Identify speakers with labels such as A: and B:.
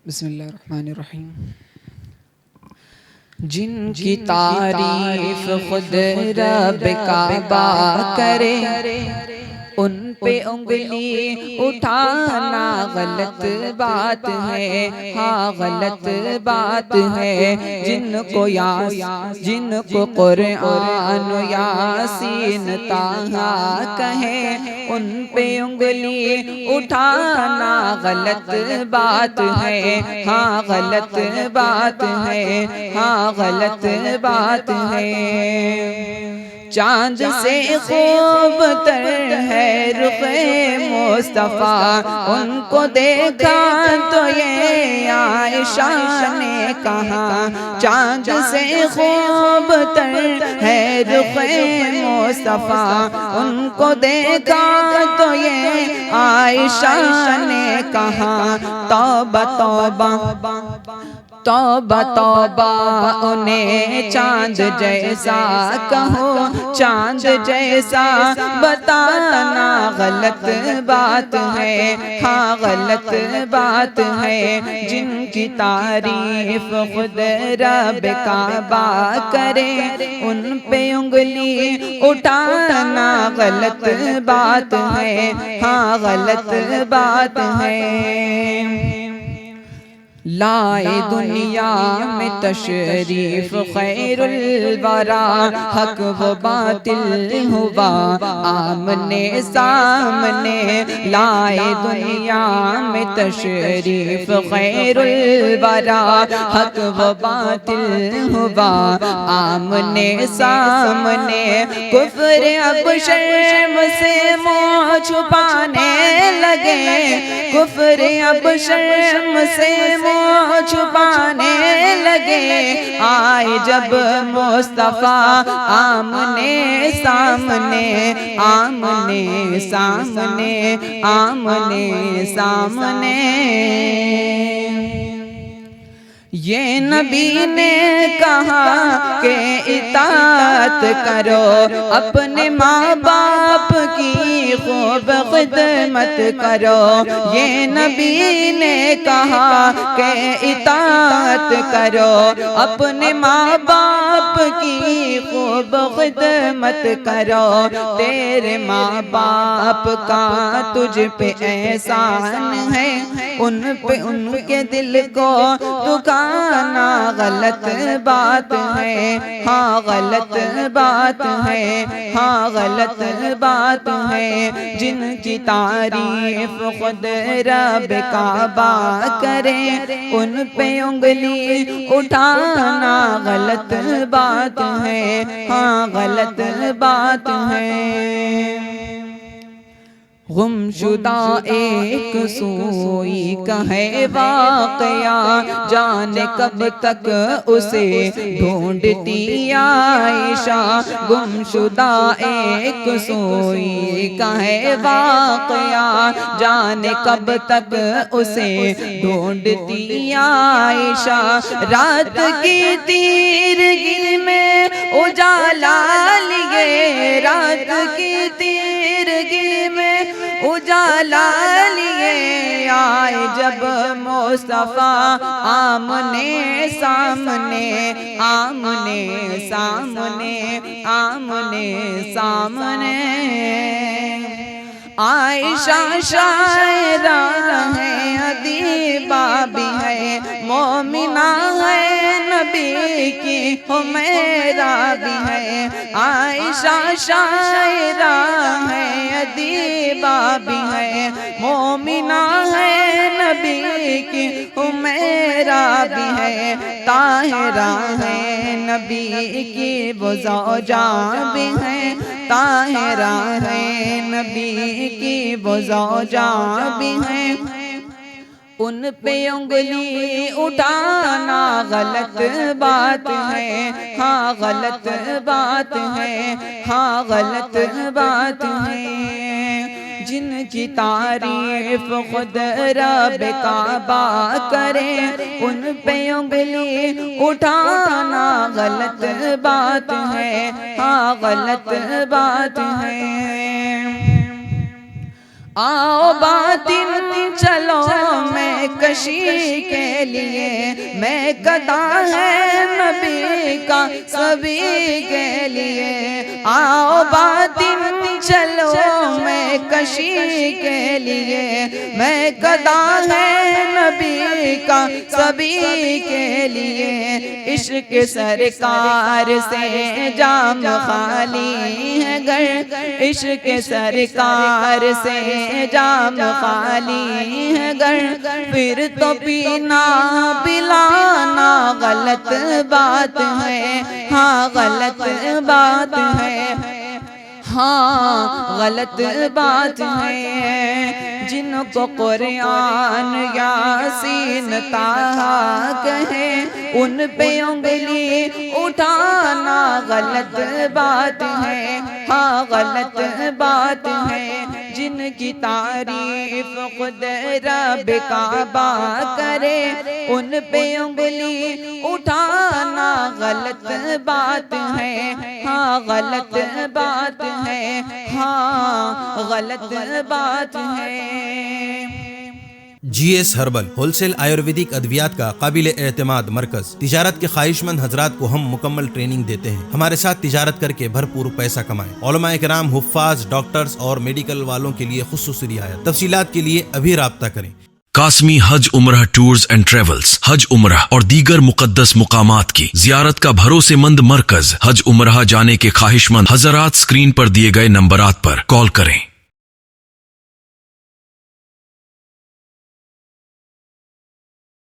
A: بسم اللہ الرحمن الرحیم۔ جن کی تعریف خود رب کعبہ کرے، ان پہ انگلی اٹھانا غلط بات ہے، ہاں غلط بات ہے۔ جن کو قرآن یاسین طٰہٰ کہے، ان پہ انگلی اٹھانا غلط بات ہے، ہاں غلط بات ہے، ہاں غلط بات ہے۔ چاند سے خوب تر ہے رخ مصطفیٰ، ان کو دیکھا تو یہ عائشہ نے کہا۔ چاند سے خوب تر ہے رخ مصطفیٰ، ان کو دیکھا تو یہ عائشہ نے کہا۔ توبہ توبہ توبہ توبہ انہیں چاند جیسا کہو، چاند جیسا بتانا غلط بات ہے، ہاں غلط بات ہے۔ جن کی تعریف خود رب کعبہ کرے، ان پہ انگلی اٹھانا غلط بات ہے، ہاں غلط بات ہے۔ لائے دنیا میں تشریف خیر الورا، حق و باطل ہوا آمنے سامنے۔ لائے دنیا میں تشریف خیر الورا، حق و باطل ہوا آمنے سامنے۔ کفر اب شرم سے منہ چھپانے لگے، کفر اب شرم سے منہ چھپانے لگے۔ آئے جب مصطفیٰ آمنے سامنے، آمنے سامنے، آمنے سامنے۔ یہ نبی نے کہا کہ اطاعت کرو، اپنے ماں باپ کی خوب خدمت کرو۔ یہ نبی نے کہا کہ اطاعت کرو، اپنے ماں باپ کی خوب خدمت کرو۔ تیرے ماں باپ کا تجھ پہ احسان ہے، ان پہ ان کے دل کو دکھانا غلط بات ہے، ہاں غلط بات ہے، ہاں غلط بات ہے۔ جن کی تعریف خود رب کعبہ کرے، ان پہ انگلی اٹھانا غلط بات ہے، ہاں غلط بات ہے۔ غم شدہ ایک سوئی کا ہے واقعہ، جانے کب تک اسے ڈھونڈتی عائشہ۔ گم شدہ ایک سوئی کا ہے واقعہ، جانے کب تک اسے ڈھونڈتی عائشہ۔ رات کی تیرگی میں اجالا لیے، رات کی تیرگی میں اجالا لیے۔ آئے جب مصطفیٰ آمنے سامنے، آمنے سامنے، آمنے سامنے۔ عائشہ شاعرہ ہے، ادیبہ بھی ہے، مومنہ ہے، نبی کی حمیرہ بھی ہے۔ عائشہ شاعرہ ہے، ادیبہ بھی ہے، مومنہ ہے، نبی کی حمیرہ بھی ہے۔ طاہرہ ہے، نبی کی وہ زوجہ بھی ہے، طاہرہ ہے، نبی کی وہ زوجہ بھی ہے۔ ان پہ انگلی اٹھانا غلط بات ہے، ہاں غلط بات ہے، ہاں غلط بات ہے۔ جن کی تعریف خود رب کعبہ کرے، ان پہ انگلی اٹھانا غلط بات ہے، ہاں غلط بات ہے۔ آؤ باطن چلو میں کشی کے لیے، میں گدا ہے نبی کا سبھی کے لیے، آؤ باطن چلو میں کشی کے لیے، میں گدا ہے نبی کا سبھی کے لیے، عشق سرکار سے جام خالی ہے گر، عشق سرکار سے جام خالی ہے گر، پھر تو پینا پلانا غلط بات ہے، ہاں غلط بات ہے، ہاں غلط بات ہے، جن کو قرآن یاسین طٰہٰ کہیں ان پہ انگلی اٹھانا غلط بات ہے، ہاں غلط بات ہے، جن کی تعریف خود رب کعبہ کرے ان پہ انگلی اٹھانا غلط بات ہے، ہاں غلط بات ہے، ہاں غلط بات ہے۔
B: G S herbal wholesale ayurvedic ادویات کا قابل اعتماد مرکز، تجارت کے خواہش مند حضرات کو ہم مکمل ٹریننگ دیتے ہیں، ہمارے ساتھ تجارت کر کے بھرپور پیسہ کمائیں، علماء کرام، حفاظ، ڈاکٹرز اور میڈیکل والوں کے لیے خصوصی رعایت، تفصیلات کے لیے ابھی رابطہ کریں۔
C: قاسمی حج عمرہ ٹورز اینڈ ٹریولز، حج عمرہ اور دیگر مقدس مقامات کی زیارت کا بھروسے مند مرکز، حج عمرہ جانے کے خواہش مند حضرات اسکرین پر دیے گئے نمبرات پر کال کریں۔